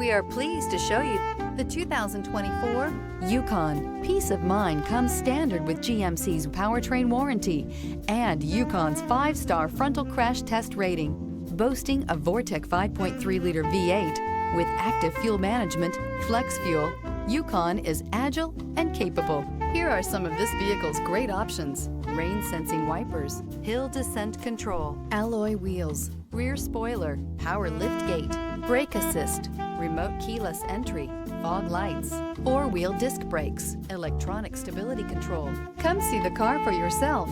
We are pleased to show you the 2024 Yukon. Peace of mind comes standard with GMC's powertrain warranty and Yukon's 5-star frontal crash test rating. Boasting a Vortec 5.3-liter V8 with active fuel management, flex fuel, Yukon is agile and capable. Here are some of this vehicle's great options: rain-sensing wipers, hill descent control, alloy wheels, rear spoiler, power liftgate, brake assist, remote keyless entry, fog lights, 4-wheel disc brakes, electronic stability control. Come see the car for yourself.